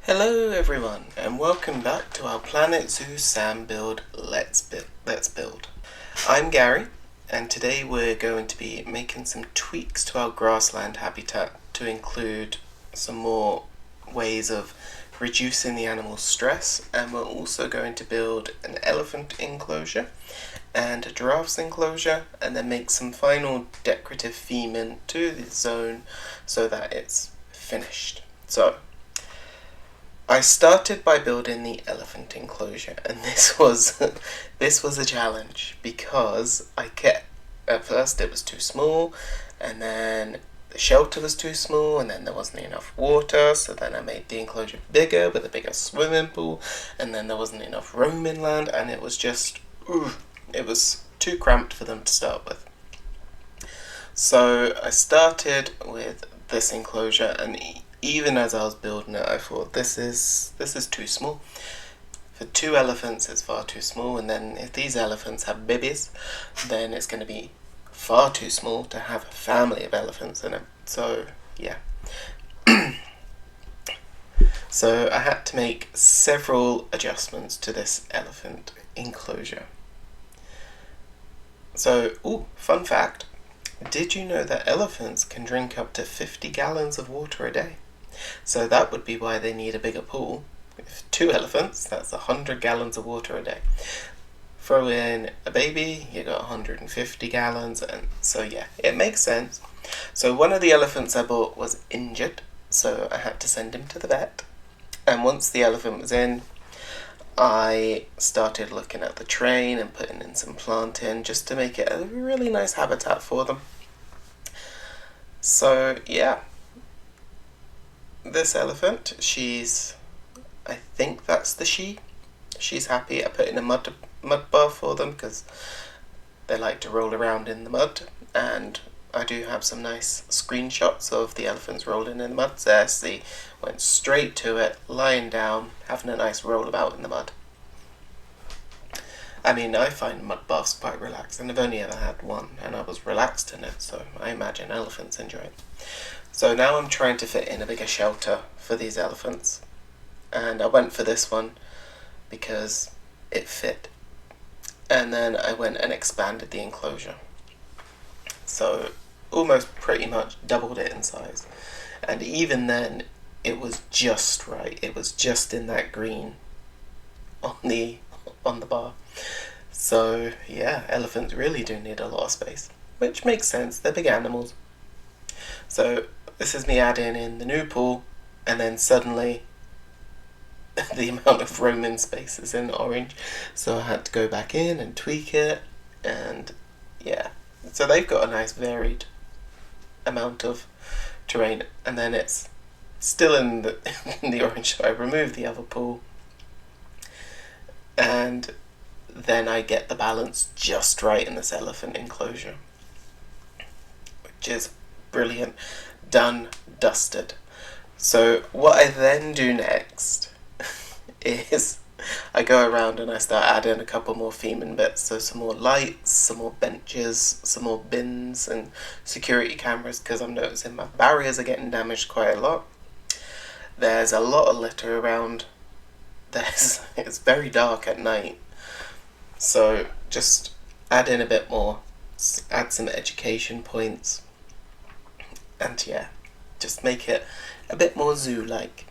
Hello everyone, and welcome back to our Planet Zoo Sandbox Let's Build. I'm Gary, and today we're going to be making some tweaks to our grassland habitat to include some more ways of reducing the animal's stress, and we're also going to build an elephant enclosure and a giraffe's enclosure, and then make some final decorative theming to the zone so that it's finished. So, I started by building the elephant enclosure, and this was a challenge because at first it was too small, and then the shelter was too small, and then there wasn't enough water, so then I made the enclosure bigger with a bigger swimming pool, and then there wasn't enough roaming land, and it was just it was too cramped for them to start with. So I started with this enclosure, and even as I was building it, I thought this is too small. For 2 elephants, it's far too small, and then if these elephants have babies, then it's going to be far too small to have a family of elephants in it. So, yeah. So I had to make several adjustments to this elephant enclosure. So, fun fact. Did you know that elephants can drink up to 50 gallons of water a day? So that would be why they need a bigger pool. With 2 elephants, that's 100 gallons of water a day. Throw in a baby, you got 150 gallons, and so yeah, it makes sense. So one of the elephants I bought was injured, so I had to send him to the vet. And once the elephant was in, I started looking at the train and putting in some planting just to make it a really nice habitat for them. So yeah, this elephant, I think that's the she. She's happy. I put in a mud bath for them because they like to roll around in the mud, and I do have some nice screenshots of the elephants rolling in the mud. There, see, went straight to it, lying down, having a nice roll about in the mud. I mean, I find mud baths quite relaxing. I've only ever had one, and I was relaxed in it, so I imagine elephants enjoy it. So now I'm trying to fit in a bigger shelter for these elephants, and I went for this one because it fit. And then I went and expanded the enclosure, so almost pretty much doubled it in size. And even then, it was just right. It was just in that green on the bar. So yeah, elephants really do need a lot of space, which makes sense. They're big animals. So this is me adding in the new pool, and then suddenly the amount of roaming space is in orange, so I had to go back in and tweak it, and yeah. So they've got a nice varied amount of terrain, and then it's still in the orange, so I removed the other pool, and then I get the balance just right in this elephant enclosure, which is brilliant. Done, dusted. So what I then do next is I go around and I start adding a couple more theming bits. So some more lights, some more benches, some more bins and security cameras, because I'm noticing my barriers are getting damaged quite a lot. There's a lot of litter around. It's very dark at night. So just add in a bit more, add some education points, and yeah, just make it a bit more zoo-like.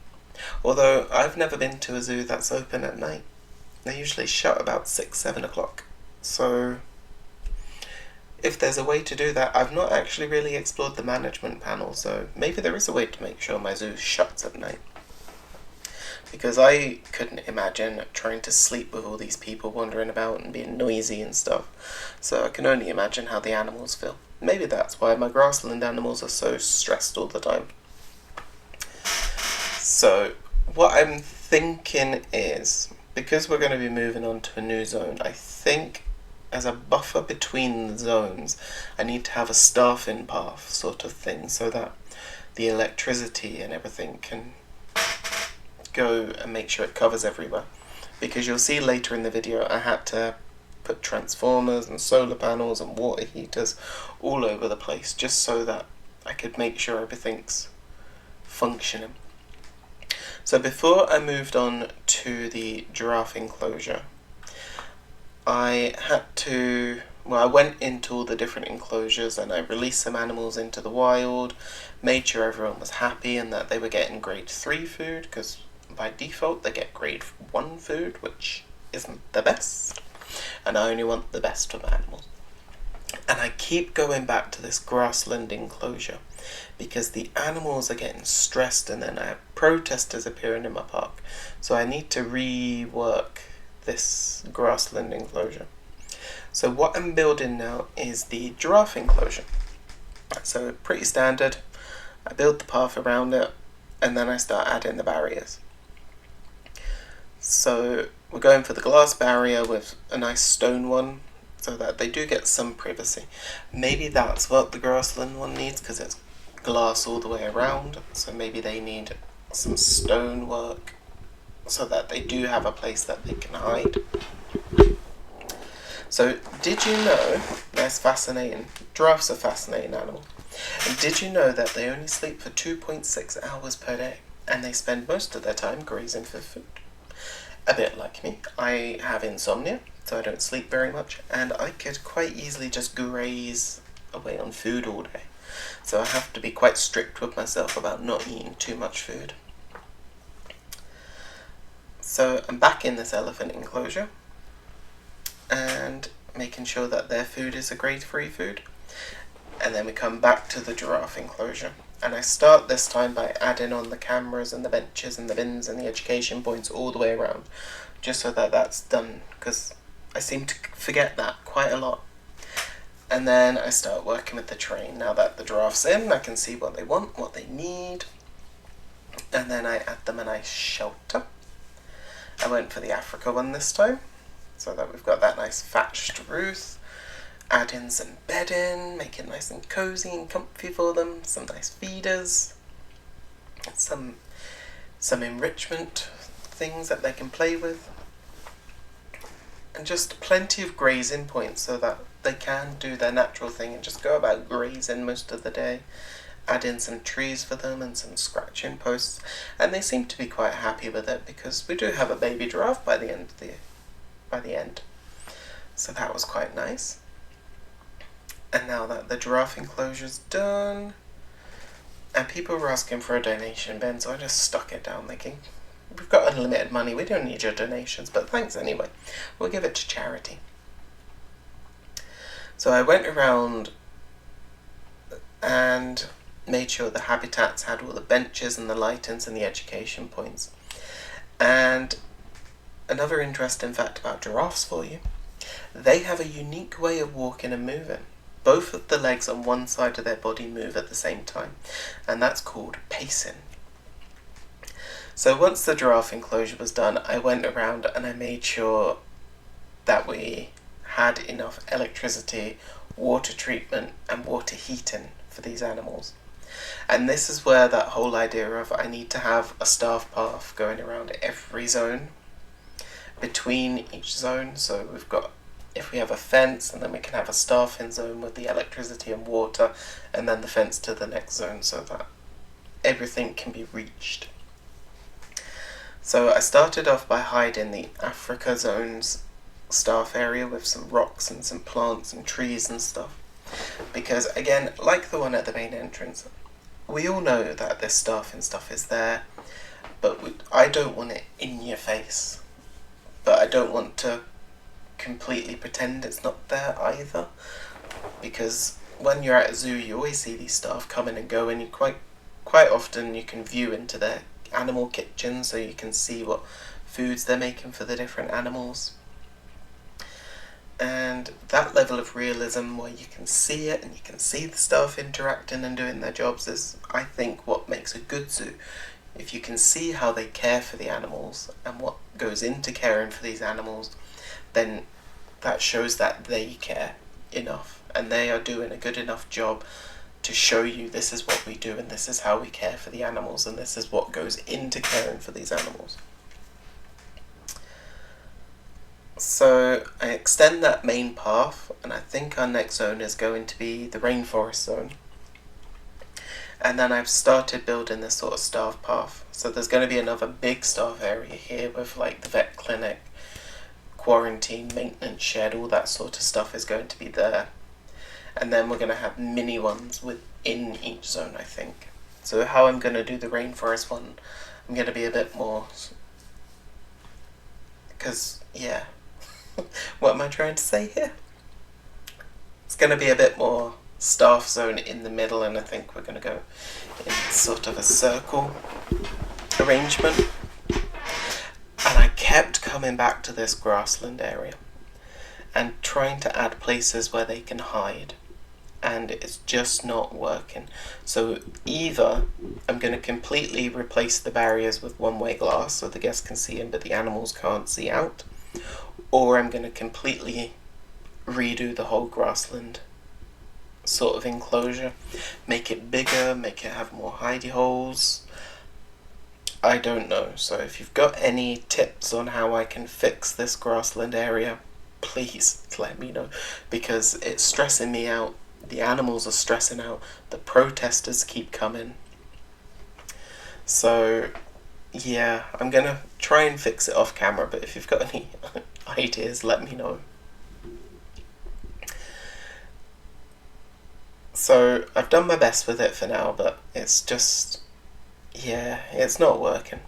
Although I've never been to a zoo that's open at night. They usually shut about 6-7 o'clock. So if there's a way to do that, I've not actually really explored the management panel, so maybe there is a way to make sure my zoo shuts at night. Because I couldn't imagine trying to sleep with all these people wandering about and being noisy and stuff. So I can only imagine how the animals feel. Maybe that's why my grassland animals are so stressed all the time. So what I'm thinking is, because we're going to be moving on to a new zone, I think as a buffer between the zones, I need to have a staffing path sort of thing so that the electricity and everything can go and make sure it covers everywhere. Because you'll see later in the video I had to put transformers and solar panels and water heaters all over the place just so that I could make sure everything's functioning. So before I moved on to the giraffe enclosure, I went into all the different enclosures and I released some animals into the wild, made sure everyone was happy and that they were getting grade 3 food, because by default they get grade 1 food, which isn't the best, and I only want the best for my animals. And I keep going back to this grassland enclosure because the animals are getting stressed and then I have protesters appearing in my park. So I need to rework this grassland enclosure. So what I'm building now is the giraffe enclosure. So pretty standard. I build the path around it and then I start adding the barriers. So we're going for the glass barrier with a nice stone one, so that they do get some privacy. Maybe that's what the grassland one needs, because it's glass all the way around, so maybe they need some stone work so that they do have a place that they can hide. So did you know, that's fascinating, giraffes are fascinating animal, and did you know that they only sleep for 2.6 hours per day and they spend most of their time grazing for food? A bit like me, I have insomnia, so I don't sleep very much, and I could quite easily just graze away on food all day. So I have to be quite strict with myself about not eating too much food. So I'm back in this elephant enclosure and making sure that their food is a grade 3 food. And then we come back to the giraffe enclosure. And I start this time by adding on the cameras and the benches and the bins and the education points all the way around, just so that that's done, because I seem to forget that quite a lot. And then I start working with the terrain. Now that the giraffe's in, I can see what they want, what they need, and then I add them a nice shelter. I went for the Africa one this time, so that we've got that nice thatched roof. Add in some bedding, make it nice and cozy and comfy for them, some nice feeders, some enrichment things that they can play with, and just plenty of grazing points so that they can do their natural thing and just go about grazing most of the day. Add in some trees for them and some scratching posts, and they seem to be quite happy with it because we do have a baby giraffe by the end. So that was quite nice. And now that the giraffe enclosure's done, and people were asking for a donation bin, so I just stuck it down thinking, we've got unlimited money, we don't need your donations, but thanks anyway. We'll give it to charity. So I went around and made sure the habitats had all the benches and the lightings and the education points. And another interesting fact about giraffes for you, they have a unique way of walking and moving. Both of the legs on one side of their body move at the same time, and that's called pacing. So once the giraffe enclosure was done, I went around and I made sure that we had enough electricity, water treatment and water heating for these animals. And this is where that whole idea of I need to have a staff path going around every zone, between each zone, so if we have a fence, and then we can have a staffing zone with the electricity and water, and then the fence to the next zone so that everything can be reached. So I started off by hiding the Africa zone's staff area with some rocks and some plants and trees and stuff. Because again, like the one at the main entrance, we all know that this staffing stuff is there, but I don't want it in your face. But I don't want to completely pretend it's not there either, because when you're at a zoo you always see these staff coming and going. You quite often you can view into their animal kitchen, so you can see what foods they're making for the different animals. And that level of realism where you can see it and you can see the staff interacting and doing their jobs is, I think, what makes a good zoo. If you can see how they care for the animals and what goes into caring for these animals, then that shows that they care enough and they are doing a good enough job to show you this is what we do and this is how we care for the animals and this is what goes into caring for these animals. So I extend that main path, and I think our next zone is going to be the rainforest zone. And then I've started building this sort of staff path. So there's going to be another big staff area here with like the vet clinic, quarantine, maintenance shed, all that sort of stuff is going to be there. And then we're going to have mini ones within each zone, I think. So how I'm going to do the rainforest one, I'm going to be a bit more... Because, yeah. What am I trying to say here? It's going to be a bit more staff zone in the middle, and I think we're going to go in sort of a circle arrangement. And I kept coming back to this grassland area and trying to add places where they can hide, and it's just not working. So either I'm going to completely replace the barriers with one-way glass so the guests can see in but the animals can't see out, or I'm going to completely redo the whole grassland sort of enclosure, make it bigger, make it have more hidey holes. I don't know. So if you've got any tips on how I can fix this grassland area, please let me know, because it's stressing me out. The animals are stressing out. The protesters keep coming. So yeah, I'm gonna try and fix it off camera, but if you've got any ideas, let me know. So I've done my best with it for now, but it's just, yeah, it's not working.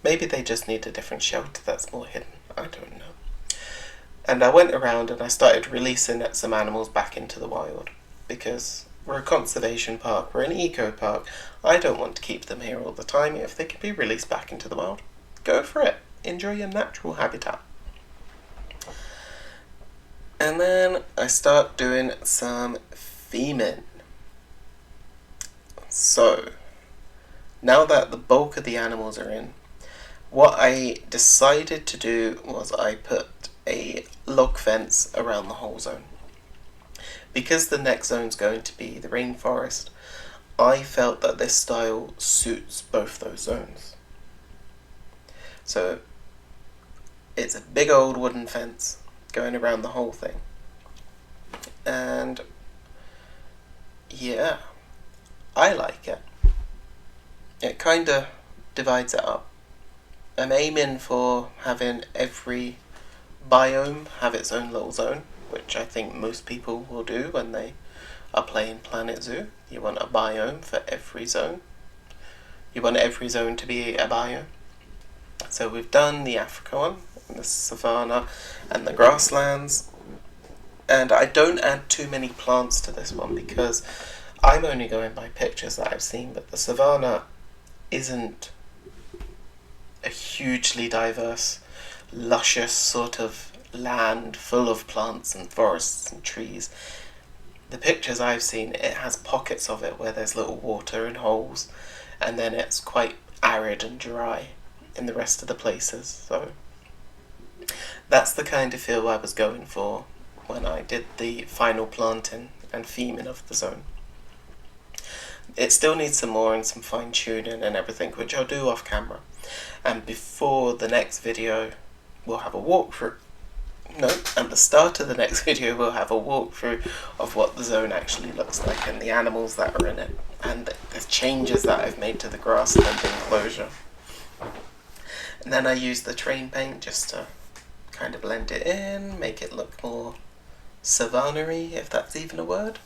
Maybe they just need a different shelter that's more hidden. I don't know. And I went around and I started releasing some animals back into the wild, because we're a conservation park, we're an eco park. I don't want to keep them here all the time. If they can be released back into the wild, go for it. Enjoy your natural habitat. And then I start doing some theming. So now that the bulk of the animals are in, what I decided to do was I put a log fence around the whole zone. Because the next zone's going to be the rainforest, I felt that this style suits both those zones. So it's a big old wooden fence going around the whole thing. And yeah, I like it. It kind of divides it up. I'm aiming for having every biome have its own little zone, which I think most people will do when they are playing Planet Zoo. You want a biome for every zone. You want every zone to be a biome. So we've done the Africa one, and the savanna, and the grasslands. And I don't add too many plants to this one because I'm only going by pictures that I've seen, but the savanna isn't a hugely diverse, luscious sort of land full of plants and forests and trees. The pictures I've seen, it has pockets of it where there's little water and holes, and then it's quite arid and dry in the rest of the places. So that's the kind of feel I was going for when I did the final planting and theming of the zone. It still needs some more and some fine tuning and everything, which I'll do off camera. And before the next video, we'll have a walkthrough. No, at the start of the next video, we'll have a walkthrough of what the zone actually looks like and the animals that are in it, and the changes that I've made to the grassland enclosure. And then I use the train paint just to kind of blend it in, make it look more savanna-y, if that's even a word.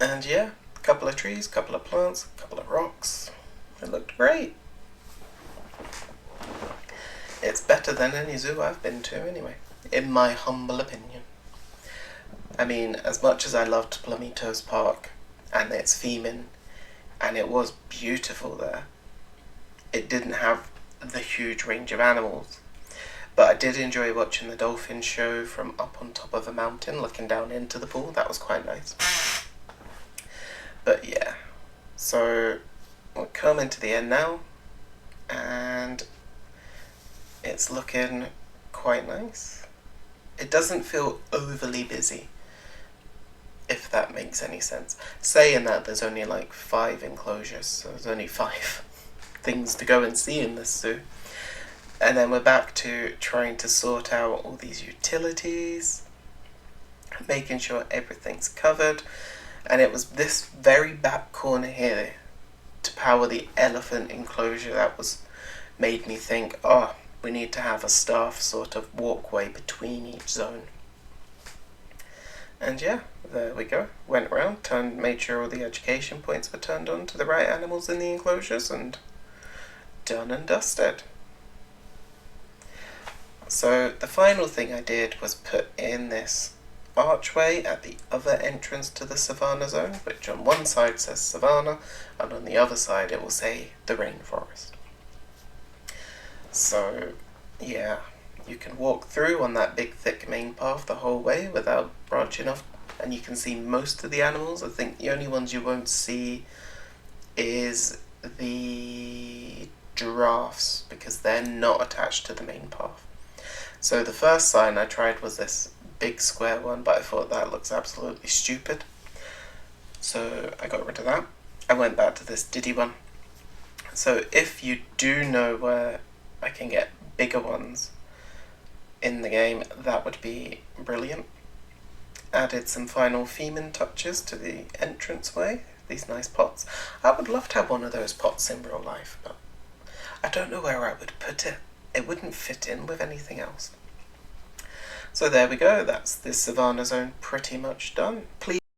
And yeah, a couple of trees, a couple of plants, a couple of rocks. It looked great. It's better than any zoo I've been to anyway, in my humble opinion. I mean, as much as I loved Plumito's Park and its theming, and it was beautiful there, it didn't have the huge range of animals. But I did enjoy watching the dolphin show from up on top of a mountain looking down into the pool. That was quite nice. But yeah, so we're coming to the end now, and it's looking quite nice. It doesn't feel overly busy, if that makes any sense. Saying that, there's only like 5 enclosures, so there's only 5 things to go and see in this zoo. And then we're back to trying to sort out all these utilities, making sure everything's covered. And it was this very back corner here to power the elephant enclosure that was made me think, oh, we need to have a staff sort of walkway between each zone. And yeah, there we go. Went around, made sure all the education points were turned on to the right animals in the enclosures, and done and dusted. So the final thing I did was put in this archway at the other entrance to the Savannah zone, which on one side says Savannah, and on the other side it will say the rainforest. So, yeah, you can walk through on that big thick main path the whole way without branching off, and you can see most of the animals. I think the only ones you won't see is the giraffes, because they're not attached to the main path. So the first sign I tried was this big square one, but I thought that looks absolutely stupid. So I got rid of that. I went back to this Diddy one. So if you do know where I can get bigger ones in the game, that would be brilliant. Added some final theming touches to the entranceway, these nice pots. I would love to have one of those pots in real life, but I don't know where I would put it. It wouldn't fit in with anything else. So there we go, that's this Savannah zone pretty much done. Please